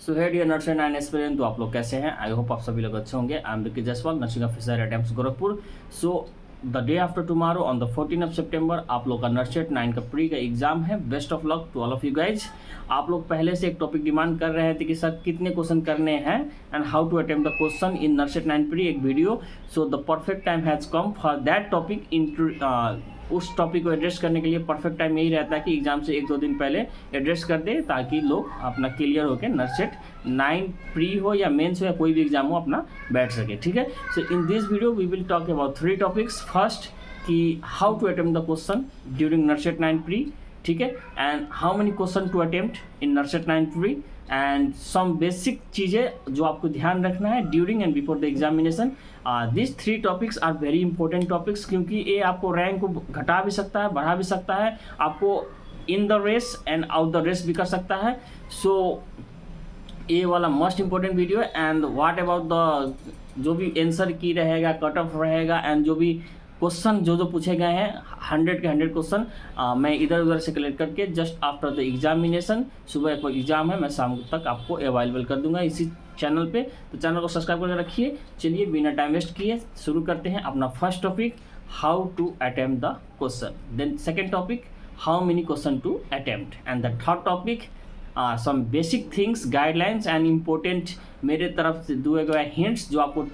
So hey dear nursing and aspirant, तो आप लोग कैसे हैं? आई होप आप सभी लोग अच्छे होंगे। I am Vicky Jaiswal, nursing officer eight AIIMS Gorakhpur. So the day after tomorrow on the 14 सितंबर आप लोग का नर्सेट 9 का प्री का एग्जाम है। Best of luck to all of you guys. आप लोग पहले से एक टॉपिक डिमांड कर रहे थे कि सर कितने क्वेश्चन करने हैं and how to attempt the question in NORCET 9 pre, एक वीडियो। So the perfect time has come for that topic. उस टॉपिक को एड्रेस करने के लिए परफेक्ट टाइम यही रहता है कि एग्जाम से 1-2 दिन पहले एड्रेस कर दे, ताकि लोग अपना क्लियर होकर नर्सेट 9 प्री हो या मेंस हो या कोई भी एग्जाम हो अपना बैठ सके। ठीक है। So in this video we will talk about 3 topics. First कि how to attempt the question during NORCET 9 pre, ठीक है, and how many question to attempt in NORCET 9 pre, and some basic चीज़ें जो आपको ध्यान रखना है during and before the examination. This 3 topics are very important topics, क्योंकि ये आपको रैंक को घटा भी सकता है, बढ़ा भी सकता है, आपको in the race and out the race भी कर सकता है। सो ये वाला मोस्ट इंपॉर्टेंट वीडियो है। एंड व्हाट अबाउट द जो भी आंसर की रहेगा, कट ऑफ रहेगा, एंड जो भी क्वेश्चन जो पूछे गए हैं 100 के 100 क्वेश्चन मैं इधर उधर से कलेक्ट करके जस्ट आफ्टर द एग्जामिनेशन, सुबह कोई एग्जाम है, मैं शाम तक आपको अवेलेबल कर दूंगा इसी चैनल पे। तो चैनल को सब्सक्राइब करके रखिए। चलिए बिना टाइम वेस्ट किए शुरू करते हैं अपना first topic, how to attempt the question. Then second topic, how many question to attempt, and the third topic some basic things, guidelines and important मेरे तरफ से दिए गए हिंट्स जो आपको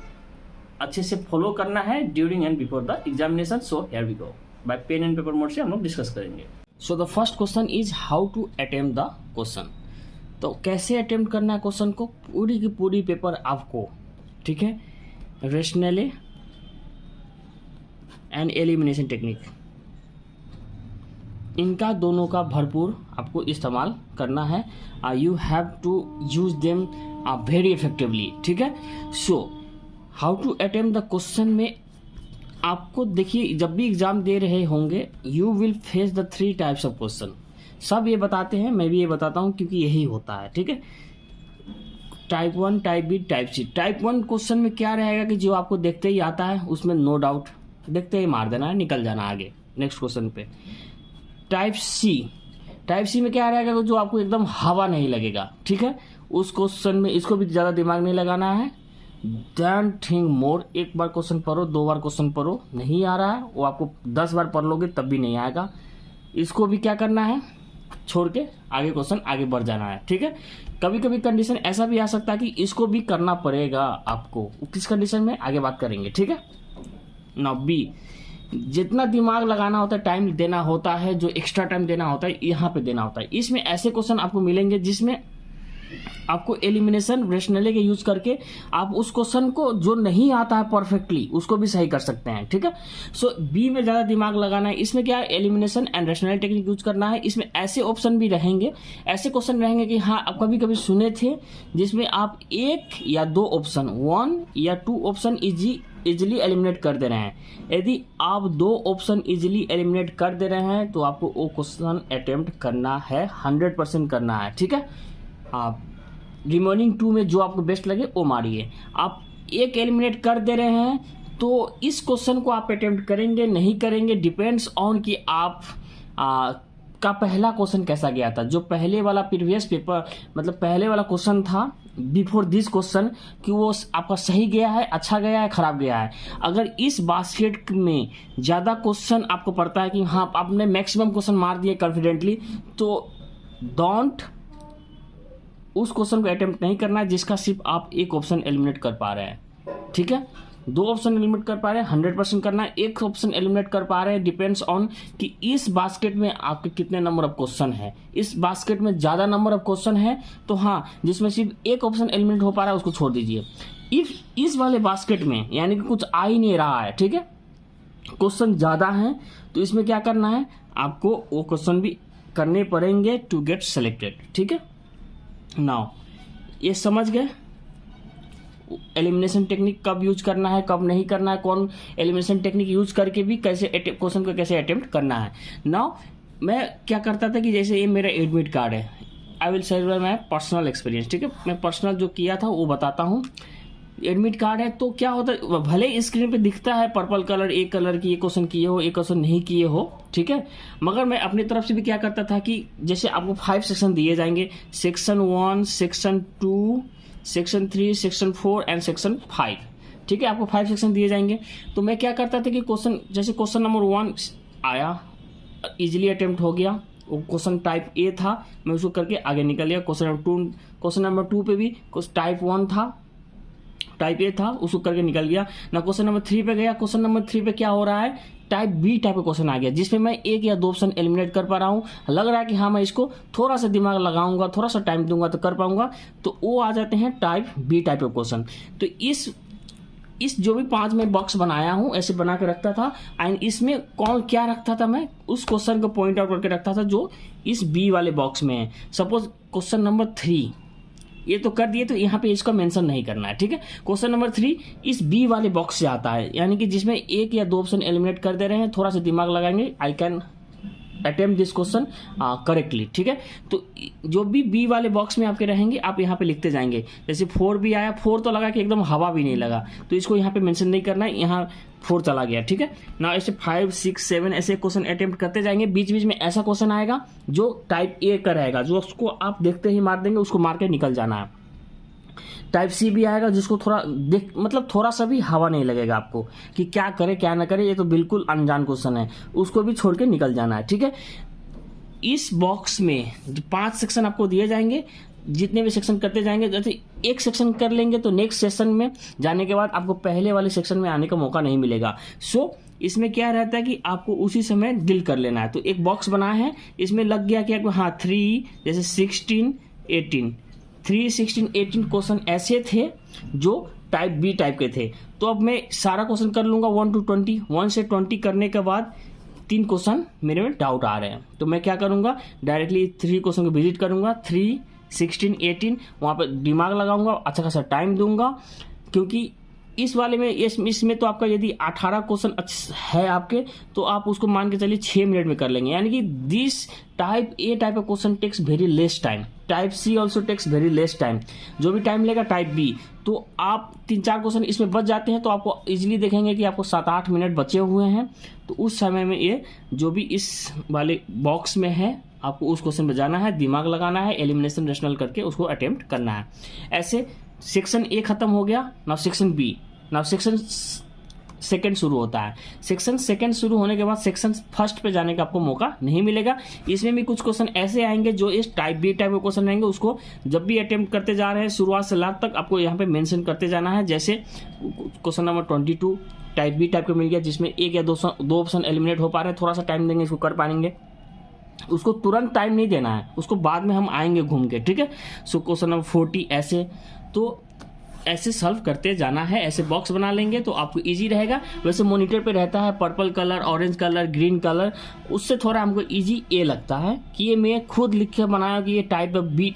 अच्छे से फॉलो करना है during and before the examination. So here we go, by pen and paper mode से हम लोग डिस्कस करेंगे। So the first question is how to attempt the question. तो कैसे अटेम्प्ट करना है क्वेश्चन को, पूरी की पूरी पेपर आपको, ठीक है, रेशनली एंड एलिमिनेशन टेक्निक, इनका दोनों का भरपूर आपको इस्तेमाल करना है। You have to use them very effectively, ठीक है। So how to attempt the question में आपको देखिए, जब भी एग्जाम दे रहे होंगे you will face the 3 types of question. सब ये बताते हैं, मैं भी ये बताता हूँ, क्योंकि यही होता है, ठीक है। Type 1, type B, type C. Type 1 question में क्या रहेगा कि जो आपको देखते ही आता है, उसमें नो डाउट देखते ही मार देना है, निकल जाना आगे नेक्स्ट क्वेश्चन पे। टाइप सी में क्या रहेगा कि जो आपको एकदम हवा नहीं लगेगा, ठीक है, उस क्वेश्चन में इसको भी ज़्यादा दिमाग नहीं लगाना है। डोंट थिंक मोर, एक बार क्वेश्चन पढ़ो, 2 बार क्वेश्चन पढ़ो, नहीं आ रहा है वो आपको 10 बार पढ़ लोगे तब भी नहीं आएगा। इसको भी क्या करना है, छोड़ के आगे क्वेश्चन आगे बढ़ जाना है, ठीक है। कभी कभी कंडीशन ऐसा भी आ सकता है कि इसको भी करना पड़ेगा आपको, किस कंडीशन में आगे बात करेंगे, ठीक है। नाउ बी, जितना दिमाग लगाना होता है, टाइम देना होता है, जो एक्स्ट्रा टाइम देना होता है यहाँ पे देना होता है। इसमें ऐसे क्वेश्चन आपको मिलेंगे जिसमें आपको एलिमिनेशन रेशनली के यूज करके आप उस क्वेश्चन को जो नहीं आता है परफेक्टली उसको भी सही कर सकते हैं, ठीक है। सो बी में ज़्यादा दिमाग लगाना है। इसमें क्या है, elimination and rational technique use करना है। इसमें ऐसे ऑप्शन भी रहेंगे, ऐसे क्वेश्चन रहेंगे कि हाँ आप कभी कभी सुने थे जिसमें आप 1 या 2 ऑप्शन, 1 या 2 ऑप्शन इजिली एलिमिनेट कर दे रहे हैं। यदि आप 2 ऑप्शन इजिली एलिमिनेट कर दे रहे हैं तो आपको वो क्वेश्चन अटेम्प्ट करना है, 100% करना है, ठीक है। आप रिमेनिंग 2 में जो आपको बेस्ट लगे वो मारिए। आप 1 एलिमिनेट कर दे रहे हैं तो इस क्वेश्चन को आप अटेम्प्ट करेंगे नहीं करेंगे, डिपेंड्स ऑन कि आप का पहला क्वेश्चन कैसा गया था। जो पहले वाला प्रीवियस पेपर, मतलब पहले वाला क्वेश्चन था बिफोर दिस क्वेश्चन, कि वो आपका सही गया है, अच्छा गया है, खराब गया है। अगर इस बास्केट में ज़्यादा क्वेश्चन आपको पड़ता है कि हाँ आपने मैक्सिमम क्वेश्चन मार दिए कॉन्फिडेंटली, तो डोंट उस क्वेश्चन को अटेम्प्ट नहीं करना है जिसका सिर्फ आप 1 ऑप्शन एलिमिनेट कर पा रहे हैं, ठीक है। 2 ऑप्शन एलिमिनेट कर पा रहे हैं 100% करना है, 1 ऑप्शन एलिमिनेट कर पा रहे हैं, डिपेंड्स ऑन कि इस बास्केट में आपके कितने नंबर ऑफ क्वेश्चन है। इस बास्केट में ज़्यादा नंबर ऑफ क्वेश्चन है तो हाँ, जिसमें सिर्फ 1 ऑप्शन एलिमिनेट हो पा रहा है उसको छोड़ दीजिए। इफ इस वाले बास्केट में यानी कि कुछ आ ही नहीं रहा है, ठीक है, क्वेश्चन ज़्यादा है, तो इसमें क्या करना है, आपको वो क्वेश्चन भी करने पड़ेंगे टू गेट सेलेक्टेड, ठीक है। नाउ ये समझ गए एलिमिनेशन टेक्निक कब यूज करना है, कब नहीं करना है, कौन एलिमिनेशन टेक्निक यूज करके भी कैसे क्वेश्चन को कैसे अटेम्प्ट करना है। नाउ मैं क्या करता था कि जैसे ये मेरा एडमिट कार्ड है, I will share my personal experience, ठीक है। मैं पर्सनल जो किया था वो बताता हूँ। एडमिट कार्ड है तो क्या होता है, भले स्क्रीन पे दिखता है पर्पल कलर, एक कलर की, एक क्वेश्चन किए हो, एक क्वेश्चन नहीं किए हो, ठीक है, मगर मैं अपनी तरफ से भी क्या करता था कि जैसे आपको 5 सेक्शन दिए जाएंगे, section 1, section 2, section 3, section 4 and section 5, ठीक है, आपको 5 सेक्शन दिए जाएंगे। तो मैं क्या करता था कि क्वेश्चन, जैसे क्वेश्चन नंबर 1 आया, इजीली अटेम्प्ट हो गया, वो क्वेश्चन टाइप ए था, मैं उसको करके आगे निकल गया। क्वेश्चन नंबर 2 पे भी टाइप 1 था, टाइप ए था, उसको करके निकल गया ना। क्वेश्चन नंबर 3 पे गया, क्वेश्चन नंबर 3 पे क्या हो रहा है, टाइप बी टाइप का क्वेश्चन आ गया, जिसमें मैं एक या 2 ऑप्शन एलिमिनेट कर पा रहा हूँ, लग रहा है कि हाँ मैं इसको थोड़ा सा दिमाग लगाऊंगा, थोड़ा सा टाइम दूंगा तो कर पाऊंगा, तो वो आ जाते हैं टाइप बी टाइप के क्वेश्चन। तो इस जो भी 5 में बॉक्स बनाया हूं ऐसे बना के रखता था, एंड इसमें कौन क्या रखता था, मैं उस क्वेश्चन को पॉइंट आउट करके रखता था जो इस बी वाले बॉक्स में है। सपोज क्वेश्चन नंबर 3 ये तो कर दिए, तो यहाँ पे इसका मेंशन नहीं करना है, ठीक है। क्वेश्चन नंबर 3 इस बी वाले बॉक्स से आता है, यानी कि जिसमें एक या 2 ऑप्शन एलिमिनेट कर दे रहे हैं, थोड़ा सा दिमाग लगाएंगे, I can attempt this question correctly, ठीक है। तो जो भी बी वाले बॉक्स में आपके रहेंगे आप यहाँ पे लिखते जाएंगे। जैसे 4 भी आया, 4 तो लगा कि एकदम हवा भी नहीं लगा, तो इसको यहाँ पे मेंशन नहीं करना है, यहाँ 4 चला गया, ठीक है ना। ऐसे 5, 6, 7 ऐसे क्वेश्चन अटेम्प्ट करते जाएंगे। बीच बीच में ऐसा क्वेश्चन आएगा जो टाइप ए का रहेगा, जो उसको आप देखते ही मार देंगे, उसको मार के निकल जाना है। टाइप सी भी आएगा, जिसको थोड़ा मतलब थोड़ा सा भी हवा नहीं लगेगा आपको कि क्या करे क्या ना करे, ये तो बिल्कुल अनजान क्वेश्चन है, उसको भी छोड़ के निकल जाना है, ठीक है। इस बॉक्स में 5 सेक्शन आपको दिए जाएंगे, जितने भी सेक्शन करते जाएंगे, जैसे एक सेक्शन कर लेंगे तो नेक्स्ट सेक्शन में जाने के बाद आपको पहले वाले सेक्शन में आने का मौका नहीं मिलेगा। सो इसमें क्या रहता है कि आपको उसी समय डील कर लेना है। तो एक बॉक्स बना है, इसमें लग गया कि आपको हाँ 3 जैसे 16, 18 3, 16, 18 क्वेश्चन ऐसे थे जो टाइप बी टाइप के थे। तो अब मैं सारा क्वेश्चन कर लूंगा 1 to 20, 1 से 20 करने के बाद 3 क्वेश्चन मेरे में डाउट आ रहे हैं, तो मैं क्या करूंगा, डायरेक्टली 3 क्वेश्चन को विजिट करूंगा, 3, 16, 18 वहां पर दिमाग लगाऊंगा, अच्छा खासा टाइम दूंगा, क्योंकि इस वाले में इसमें तो आपका यदि 18 क्वेश्चन है आपके, तो आप उसको मान के चलिए 6 मिनट में कर लेंगे, यानी कि this type A type of question takes very less time, type C also takes very less time, जो भी टाइम लेगा टाइप बी। तो आप 3-4 क्वेश्चन इसमें बच जाते हैं, तो आपको इजीली देखेंगे कि आपको 7-8 मिनट बचे हुए हैं, तो उस समय में ये जो भी इस वाले बॉक्स में है आपको उस क्वेश्चन में जाना है, दिमाग लगाना है, एलिमिनेशन रेशनल करके उसको अटेम्प्ट करना है। ऐसे सेक्शन ए खत्म हो गया, now section B, now section second शुरू होता है। सेक्शन सेकंड शुरू होने के बाद सेक्शन फर्स्ट पे जाने का आपको मौका नहीं मिलेगा। इसमें भी कुछ क्वेश्चन ऐसे आएंगे जो इस टाइप बी टाइप के क्वेश्चन आएंगे, उसको जब भी अटेम्प्ट करते जा रहे हैं शुरुआत से लास्ट तक आपको यहाँ पे मेंशन करते जाना है। जैसे question number 22 type B type का मिल गया, जिसमें एक या 2 ऑप्शन एलिमिनेट हो पा रहे हैं, थोड़ा सा टाइम देंगे, इसको कर पाएंगे। उसको तुरंत टाइम नहीं देना है, उसको बाद में हम आएंगे घूम के, ठीक है। सो क्वेश्चन नंबर 40 ऐसे, तो ऐसे सॉल्व करते जाना है, ऐसे बॉक्स बना लेंगे तो आपको इजी रहेगा। वैसे मॉनिटर पे रहता है purple colour, orange colour, green colour, उससे थोड़ा हमको इजी ये लगता है कि ये मैं खुद लिख के बनाया कि ये टाइप बी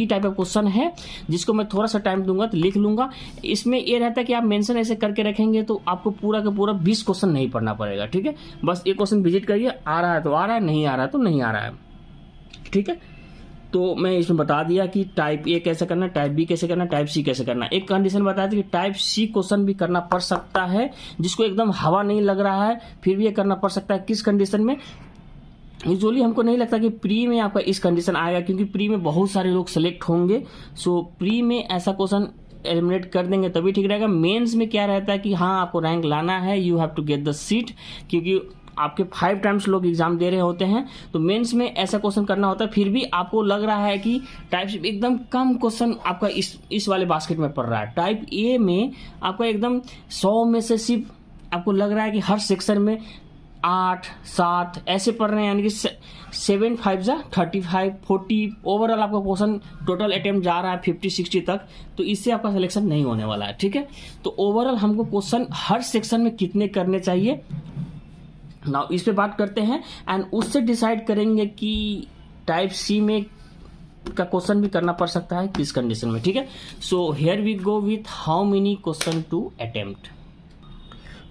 टाइप का क्वेश्चन है, जिसको मैं थोड़ा सा टाइम दूंगा तो लिख लूंगा। इसमें ये रहता है कि आप मेंशन ऐसे करके रखेंगे तो आपको पूरा का पूरा 20 क्वेश्चन नहीं पढ़ना पड़ेगा, ठीक है। बस एक क्वेश्चन विजिट करिए, आ रहा है तो आ रहा है, नहीं आ रहा है तो नहीं आ रहा है, ठीक है। तो मैं इसमें बता दिया कि टाइप ए कैसे करना, टाइप बी कैसे करना, टाइप सी कैसे करना। एक कंडीशन बताया था कि टाइप सी क्वेश्चन भी करना पड़ सकता है, जिसको एकदम हवा नहीं लग रहा है फिर भी ये करना पड़ सकता है। किस कंडीशन में? यूजुअली हमको नहीं लगता कि प्री में आपका इस कंडीशन आएगा, क्योंकि प्री में बहुत सारे लोग सेलेक्ट होंगे। सो प्री में ऐसा क्वेश्चन एलिमिनेट कर देंगे तभी ठीक रहेगा। मेंस में क्या रहता है कि हाँ आपको रैंक लाना है, you have to get the seat, क्योंकि आपके 5 टाइम्स लोग एग्जाम दे रहे होते हैं, तो मेंस में ऐसा क्वेश्चन करना होता है। फिर भी आपको लग रहा है कि टाइप एकदम कम क्वेश्चन आपका इस वाले बास्केट में पड़ रहा है। टाइप ए में आपका एकदम 100 में से सिर्फ आपको लग रहा है कि हर सेक्शन में 8, 7 ऐसे पढ़ रहे हैं, यानी कि 7, 5 जा 35, 40 ओवरऑल आपका क्वेश्चन टोटल अटेम्प्ट जा रहा है 50-60 तक, तो इससे आपका सिलेक्शन नहीं होने वाला है, ठीक है। तो ओवरऑल हमको क्वेश्चन हर सेक्शन में कितने करने चाहिए, नाउ इस पे बात करते हैं, एंड उससे डिसाइड करेंगे कि टाइप सी में का क्वेश्चन भी करना पड़ सकता है किस कंडीशन में, ठीक है। So here we go with how many question to attempt.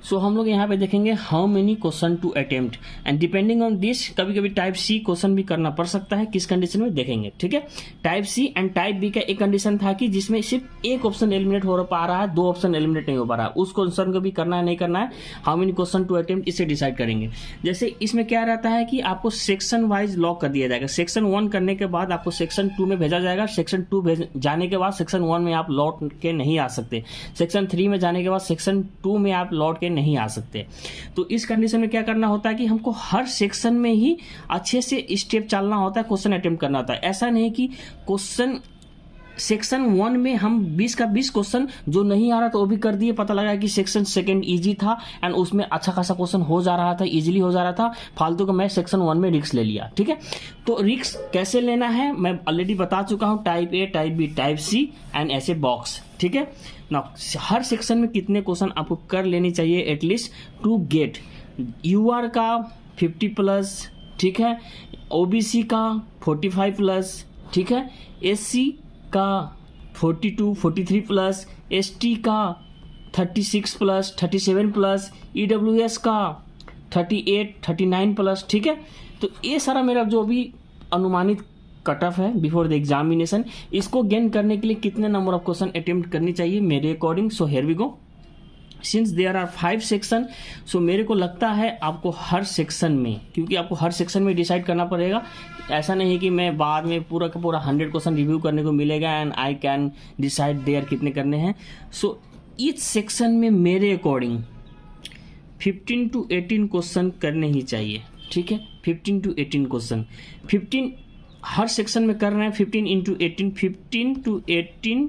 So हम लोग यहाँ पे देखेंगे how many question to attempt, and depending on this कभी कभी टाइप सी क्वेश्चन भी करना पड़ सकता है, किस कंडीशन में देखेंगे, ठीक है। Type C and type B का एक कंडीशन था कि जिसमें सिर्फ एक ऑप्शन एलिमिनेट हो पा रहा है, 2 ऑप्शन एलिमिनेट नहीं हो पा रहा है, उस क्वेश्चन को भी करना है नहीं करना है, how many question to attempt इसे डिसाइड करेंगे। जैसे इसमें क्या रहता है कि आपको सेक्शन वाइज लॉक कर दिया जाएगा, सेक्शन 1 करने के बाद आपको सेक्शन 2 में भेजा जाएगा, सेक्शन 2 जाने के बाद सेक्शन 1 में आप लौट के नहीं आ सकते, सेक्शन 3 में जाने के बाद सेक्शन 2 में आप लौट के नहीं आ सकते। तो इस कंडीशन में क्या करना होता है कि हमको हर सेक्शन में ही अच्छे से स्टेप चलना होता है, क्वेश्चन अटेम्प्ट करना होता है। ऐसा नहीं कि क्वेश्चन सेक्शन 1 में हम 20 का 20 क्वेश्चन जो नहीं आ रहा था वो भी कर दिए, पता लगा कि सेक्शन 2 इजी था एंड उसमें अच्छा खासा क्वेश्चन हो जा रहा था, इजीली हो जा रहा था, फालतू का मैं सेक्शन 1 में रिस्क ले लिया, ठीक है। तो रिस्क कैसे लेना है मैं ऑलरेडी बता चुका हूं, type A, type B, type C and ऐसे बॉक्स, ठीक है ना। हर सेक्शन में कितने क्वेश्चन आपको कर लेनी चाहिए एटलीस्ट टू गेट यूआर का 50+, ठीक है, ओबीसी का 45+, ठीक है, एससी का 42, 43+, एसटी का 36+, 37+, ईडब्ल्यूएस का 38, 39+, ठीक है। तो ये सारा मेरा जो भी अनुमानित कट ऑफ है बिफोर द एग्जामिनेशन, इसको गेन करने के लिए कितने नंबर ऑफ क्वेश्चन अटेम्प्ट करनी चाहिए मेरे according. So here we go, since there are 5 section, so मेरे को लगता है आपको हर सेक्शन में, क्योंकि आपको हर सेक्शन में डिसाइड करना पड़ेगा, ऐसा नहीं है कि मैं बाद में पूरा का पूरा 100 क्वेश्चन रिव्यू करने को मिलेगा and I can decide there कितने करने हैं। सो ईच सेक्शन में मेरे अकॉर्डिंग 15 to 18 क्वेश्चन करने ही चाहिए, ठीक है, 15 to 18 क्वेश्चन, 15 हर सेक्शन में कर रहे हैं, 15 into 18, 15 to 18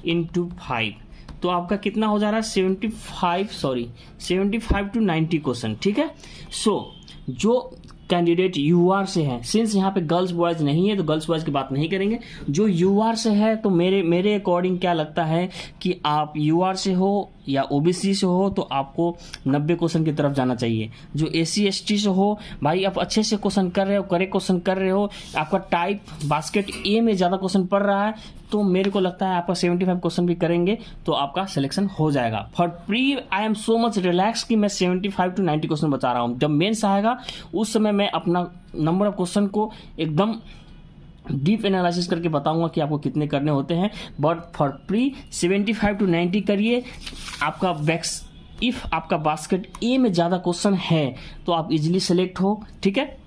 into 5, तो आपका कितना हो जा रहा है 75 to 90 क्वेश्चन, ठीक है। सो जो कैंडिडेट यूआर से है, सिंस यहाँ पे गर्ल्स बॉयज नहीं है तो गर्ल्स बॉयज की बात नहीं करेंगे, जो यूआर से है तो मेरे अकॉर्डिंग क्या लगता है कि आप यूआर से हो या ओबीसी से हो तो आपको 90 क्वेश्चन की तरफ जाना चाहिए। जो एससी एसटी से हो भाई आप अच्छे से क्वेश्चन कर रहे हो, करेक्ट क्वेश्चन कर रहे हो, आपका टाइप बास्केट ए में ज़्यादा क्वेश्चन पड़ रहा है तो मेरे को लगता है आपका 75 क्वेश्चन भी करेंगे तो आपका सिलेक्शन हो जाएगा। For pre I am so much relax कि मैं 75 to 90 क्वेश्चन बता रहा हूँ, जब मेंस आएगा उस समय मैं अपना नंबर ऑफ क्वेश्चन को एकदम डीप एनालिसिस करके बताऊंगा कि आपको कितने करने होते हैं। बट फॉर प्री 75 to 90 करिए, आपका बैक्स इफ आपका बास्केट ए में ज़्यादा क्वेश्चन है तो आप इजीली सेलेक्ट हो, ठीक है।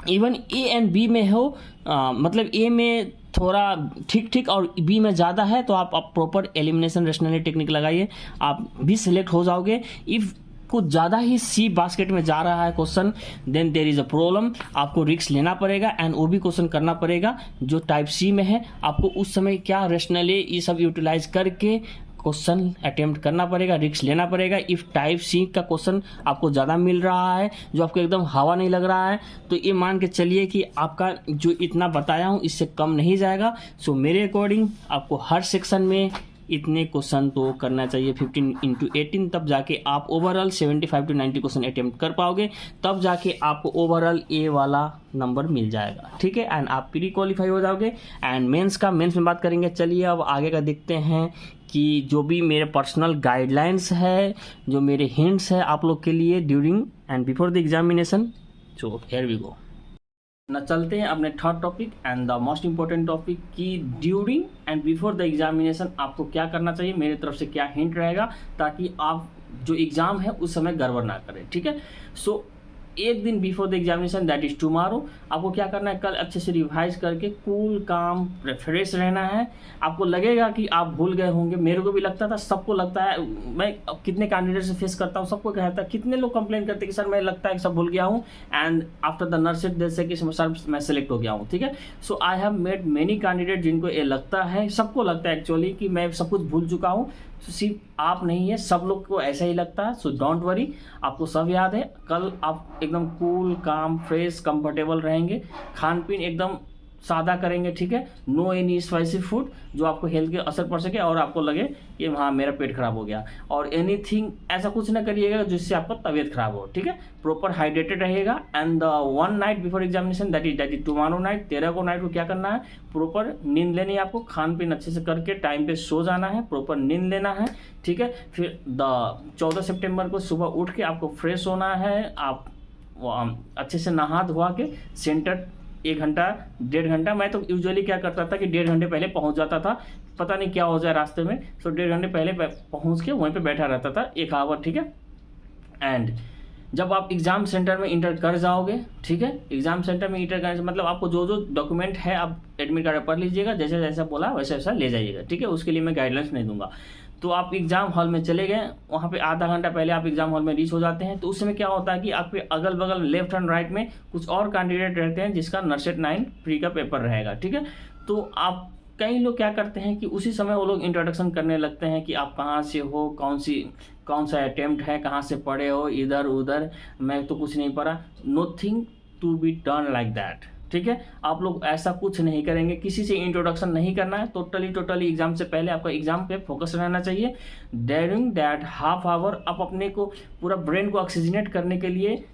इवन ए एंड बी में हो, मतलब ए में थोड़ा ठीक ठीक और बी में ज़्यादा है तो आप प्रॉपर एलिमिनेशन रेशनल टेक्निक लगाइए, आप भी सिलेक्ट हो जाओगे। इफ कुछ ज़्यादा ही सी बास्केट में जा रहा है question then there is a problem, आपको रिस्क लेना पड़ेगा एंड वो भी क्वेश्चन करना पड़ेगा जो टाइप सी में है। आपको उस समय क्या रेशनली ये सब यूटिलाइज करके क्वेश्चन अटेम्प्ट करना पड़ेगा, रिस्क लेना पड़ेगा। इफ टाइप सी का क्वेश्चन आपको ज़्यादा मिल रहा है जो आपको एकदम हवा नहीं लग रहा है तो ये मान के चलिए कि आपका जो इतना बताया हूँ इससे कम नहीं जाएगा। सो मेरे अकॉर्डिंग आपको हर सेक्शन में इतने क्वेश्चन तो करना चाहिए 15 into 18, तब जाके आप ओवरऑल 75 to 90 क्वेश्चन अटेम्प्ट कर पाओगे, तब जाके आपको ओवरऑल ए वाला नंबर मिल जाएगा, ठीक है, एंड आप प्री क्वालिफाई हो जाओगे। एंड मेंस में बात करेंगे। चलिए अब आगे का देखते हैं कि जो भी मेरे पर्सनल गाइडलाइंस है, जो मेरे हिंट्स है आप लोग के लिए during and before the examination. So here we go, ना चलते हैं अपने third topic and the most important topic कि during and before the examination आपको क्या करना चाहिए, मेरे तरफ से क्या हिंट रहेगा ताकि आप जो एग्ज़ाम है उस समय गड़बड़ ना करें, ठीक है। सो एक दिन before the examination that is tomorrow आपको क्या करना है, कल अच्छे से रिवाइज करके कूल काम फ्रेश रहना है। आपको लगेगा कि आप भूल गए होंगे, मेरे को भी लगता था, सबको लगता है, मैं कितने कैंडिडेट से फेस करता हूँ, सबको कहता है, कितने लोग कंप्लेन करते हैं कि सर मैं लगता है कि सब भूल गया हूँ एंड आफ्टर द नर्स दे से कि सर मैं सेलेक्ट हो गया हूँ, ठीक है। So I have made many candidate जिनको ये लगता है, सबको लगता है एक्चुअली कि मैं सब कुछ भूल चुका हूँ। तो सिर्फ आप नहीं है, सब लोग को ऐसा ही लगता है। सो डोंट वरी, आपको सब याद है। कल आप एकदम कूल काम फ्रेश कंफर्टेबल रहेंगे, खान पीन एकदम सादा करेंगे, ठीक है। नो एनी स्पाइसी फूड जो आपको हेल्थ के असर पड़ सके और आपको लगे कि हाँ मेरा पेट खराब हो गया, और एनीथिंग ऐसा कुछ ना करिएगा जिससे आपका तबीयत खराब हो, ठीक है। प्रॉपर हाइड्रेटेड रहेगा। And the 1 night before examination that is tomorrow night, 13 को नाइट को क्या करना है, प्रॉपर नींद लेनी है आपको, खान पीन अच्छे से करके टाइम पे सो जाना है, प्रॉपर नींद लेना है, ठीक है। फिर 14 सितंबर को सुबह उठ के आपको फ्रेश होना है, आप अच्छे से नहा धोवा के सेंटर 1 घंटा 1.5 घंटा, मैं तो यूजुअली क्या करता था कि 1.5 घंटे पहले पहुंच जाता था, पता नहीं क्या हो जाए रास्ते में, तो 1.5 घंटे पहले पहुंच के वहीं पे बैठा रहता था 1 आवर, ठीक है। एंड जब आप एग्ज़ाम सेंटर में इंटर कर जाओगे, ठीक है, एग्ज़ाम सेंटर में इंटर करने से मतलब आपको जो जो डॉक्यूमेंट है आप एडमिट कार्ड पढ़ लीजिएगा, जैसे जैसा बोला वैसे वैसा ले जाइएगा, ठीक है। उसके लिए मैं गाइडलाइंस नहीं दूंगा। तो आप एग्ज़ाम हॉल में चले गए, वहाँ पे आधा घंटा पहले आप एग्ज़ाम हॉल में रीच हो जाते हैं। तो उस समय क्या होता है कि आपके अगल बगल लेफ्ट एंड राइट में कुछ और कैंडिडेट रहते हैं जिसका नरसेट 9 प्री का पेपर रहेगा, ठीक है। तो आप कई लोग क्या करते हैं कि उसी समय वो लोग इंट्रोडक्शन करने लगते हैं कि आप कहाँ से हो, कौन सा अटेम्प्ट है, कहाँ से पढ़े हो, इधर उधर, मैं तो कुछ नहीं पढ़ा। Nothing to be done like that, ठीक है। आप लोग ऐसा कुछ नहीं करेंगे, किसी से इंट्रोडक्शन नहीं करना है। टोटली एग्जाम से पहले आपका एग्जाम पे फोकस रहना चाहिए। ड्यूरिंग दैट हाफ आवर आप अपने को पूरा ब्रेन को ऑक्सीजनेट करने के लिए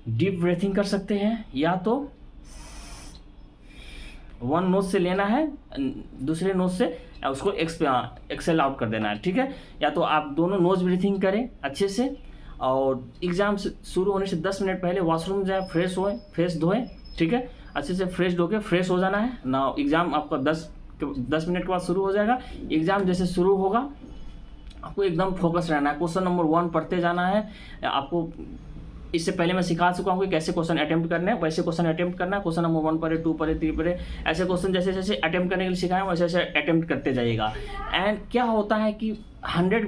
डीप ब्रीथिंग कर सकते हैं, या तो 1 नोज से लेना है, दूसरे नोज से उसको एक्सेल आउट कर देना है, ठीक है। या तो आप दोनों नोज ब्रीथिंग करें अच्छे से, और एग्जाम शुरू होने से 10 मिनट पहले वॉशरूम जाए, फ्रेश होए, फेस धोएं, ठीक है, अच्छे से फ्रेश धो के फ्रेश हो जाना है ना। एग्ज़ाम आपका 10 मिनट के बाद शुरू हो जाएगा। एग्ज़ाम जैसे शुरू होगा आपको एकदम फोकस रहना है, क्वेश्चन नंबर 1 पढ़ते जाना है। आपको इससे पहले मैं सिखा चुका हूँ कि कैसे क्वेश्चन अटेम्प्ट करने हैं, वैसे क्वेश्चन अटेम्प्ट करना है। क्वेश्चन नंबर 1 पढ़े, 2 पढ़े, 3 पढ़े, ऐसे क्वेश्चन जैसे जैसे अटेम्प्ट करने के लिए सिखाएं वैसे वैसे अटेम्प्ट करते जाइएगा। एंड क्या होता है कि 100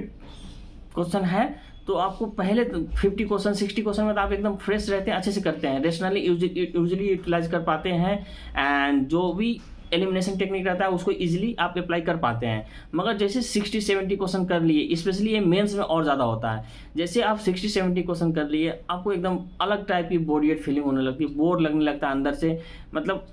क्वेश्चन है तो आपको पहले 50 क्वेश्चन 60 क्वेश्चन में तो आप एकदम फ्रेश रहते हैं, अच्छे से करते हैं, रेशनली यूजुअली यूटिलाइज कर पाते हैं। एंड जो भी एलिमिनेशन टेक्निक रहता है उसको इजीली आप अप्लाई कर पाते हैं। मगर जैसे 60-70 क्वेश्चन कर लिए, स्पेशली ये मेंस में और ज़्यादा होता है, जैसे आप 60-70 क्वेश्चन कर लिए आपको एकदम अलग टाइप की बोरियत फीलिंग होने लगती है, बोर लगने लगता है अंदर से, मतलब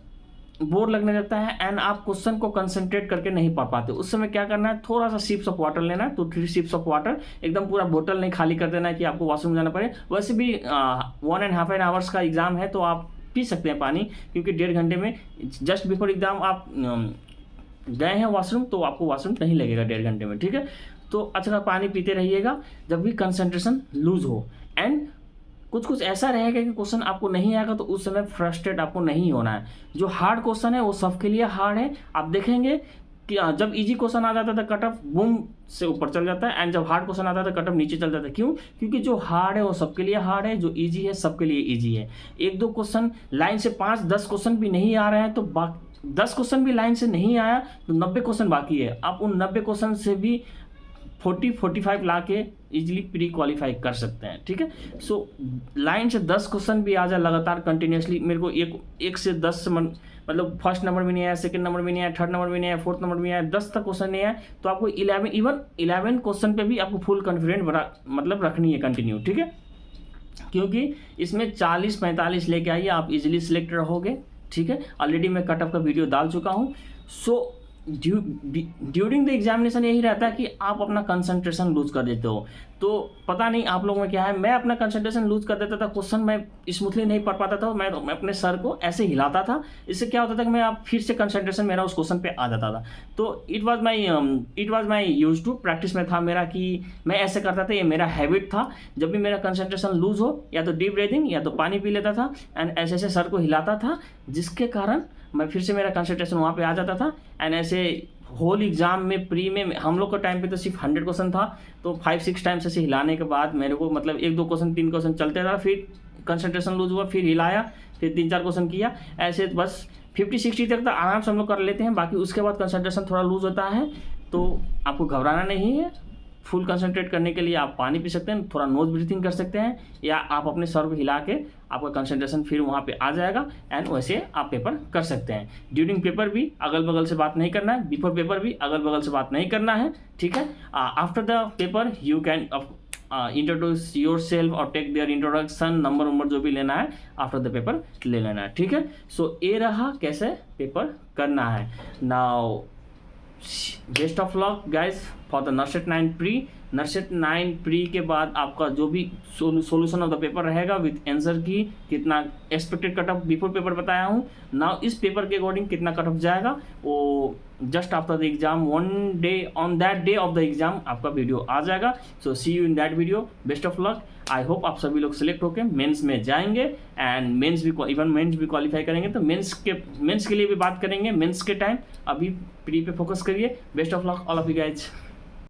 बोर लगने लगता है। एंड आप क्वेश्चन को कंसंट्रेट करके नहीं पढ़ पाते। उस समय क्या करना है, थोड़ा सा सिप्स ऑफ वाटर लेना है, 2-3 सिप्स ऑफ वाटर, एकदम पूरा बोतल नहीं खाली कर देना है कि आपको वॉशरूम जाना पड़े। वैसे भी 1.5 आवर्स का एग्जाम है तो आप पी सकते हैं पानी, क्योंकि 1.5 घंटे में जस्ट बिफोर एग्जाम आप गए हैं वॉशरूम तो आपको वॉशरूम नहीं लगेगा 1.5 घंटे में, ठीक है। तो अच्छा पानी पीते रहिएगा जब भी कंसंट्रेशन लूज हो। एंड कुछ ऐसा रहेगा कि क्वेश्चन आपको नहीं आएगा तो उस समय फ्रस्ट्रेट आपको नहीं होना है। जो हार्ड क्वेश्चन है वो सबके लिए हार्ड है। आप देखेंगे कि जब इजी क्वेश्चन आ जाता था कट ऑफ बूम से ऊपर चल जाता है, एंड जब हार्ड क्वेश्चन आता था कट ऑफ नीचे चल जाता है। क्यों? क्योंकि जो हार्ड है वो सबके लिए हार्ड है, जो इजी है सबके लिए इजी है। 1-2 क्वेश्चन लाइन से 5-10 क्वेश्चन भी नहीं आ रहे हैं तो 10 क्वेश्चन भी लाइन से नहीं आया तो 90 क्वेश्चन बाकी है। आप उन 90 क्वेश्चन से भी 40-45 ला के इजिली प्री क्वालिफाई कर सकते हैं, ठीक है। सो लाइन से 10 क्वेश्चन भी आ जाए लगातार कंटिन्यूसली, मेरे को एक से 10 से मतलब फर्स्ट नंबर भी नहीं आया, सेकंड नंबर भी नहीं आया, थर्ड नंबर भी नहीं आया, फोर्थ नंबर भी नहीं आया, 10 तक क्वेश्चन नहीं आया तो आपको 11 क्वेश्चन पे भी आपको फुल कॉन्फिडेंट मतलब रखनी है कंटिन्यू, ठीक है। क्योंकि इसमें 40-45 लेके आइए आप इजीली सिलेक्ट रहोगे, ठीक है। ऑलरेडी मैं कट ऑफ का वीडियो डाल चुका हूँ। सो ड्यूरिंग द एग्जामिनेशन यही रहता है कि आप अपना कंसंट्रेशन लूज कर देते हो। तो पता नहीं आप लोगों में क्या है, मैं अपना कंसंट्रेशन लूज कर देता था, क्वेश्चन मैं स्मूथली नहीं पढ़ पाता था, मैं अपने सर को ऐसे हिलाता था। इससे क्या होता था कि मैं आप फिर से कंसंट्रेशन मेरा उस क्वेश्चन पे आ जाता था। तो it was my use to practice में था मेरा कि मैं ऐसे करता था, ये मेरा हैबिट था। जब भी मेरा कंसंट्रेशन लूज हो या तो डीप ब्रीथिंग या तो पानी पी लेता था एंड ऐसे ऐसे सर को हिलाता था, जिसके कारण मैं फिर से मेरा कंसंट्रेशन वहाँ पे आ जाता था। एंड ऐसे होल एग्जाम में प्री में हम लोग का टाइम पे तो सिर्फ 100 क्वेश्चन था, तो 5-6 टाइम्स ऐसे हिलाने के बाद मेरे को मतलब 1-2 क्वेश्चन 3 क्वेश्चन चलते रहा, फिर कंसंट्रेशन लूज हुआ, फिर हिलाया, फिर 3-4 क्वेश्चन किया, ऐसे बस 50-60 तक तो आराम से हम लोग कर लेते हैं। बाकी उसके बाद कंसंट्रेशन थोड़ा लूज होता है तो आपको घबराना नहीं है। फुल कंसंट्रेट करने के लिए आप पानी पी सकते हैं, थोड़ा नोज ब्रीथिंग कर सकते हैं, या आप अपने सर को हिला के आपका कंसंट्रेशन फिर वहाँ पे आ जाएगा एंड वैसे आप पेपर कर सकते हैं। ड्यूरिंग पेपर भी अगल बगल से बात नहीं करना है, बिफोर पेपर भी अगल बगल से बात नहीं करना है, ठीक है। After the paper you can introduce your self और टेक देयर इंट्रोडक्शन, नंबर जो भी लेना है आफ्टर द पेपर ले लेना है, ठीक है। सो ये रहा कैसे पेपर करना है। Now best of luck guys for the NORCET 9 pre. NORCET 9 pre के बाद आपका जो भी सॉल्यूशन ऑफ द पेपर रहेगा विथ आंसर की, कितना expected cut off before paper बताया हूँ। नाउ इस पेपर के अकॉर्डिंग कितना कट ऑफ जाएगा वो just after the exam 1 day, on that day of the exam आपका वीडियो आ जाएगा। So see you in that video. Best of luck. I hope आप सभी लोग सिलेक्ट होकर मेंस में जाएंगे एंड मेंस भी क्वालिफाई करेंगे। तो मेंस के लिए भी बात करेंगे मेंस के टाइम, अभी प्री पे फोकस करिए। Best of luck all of you guys.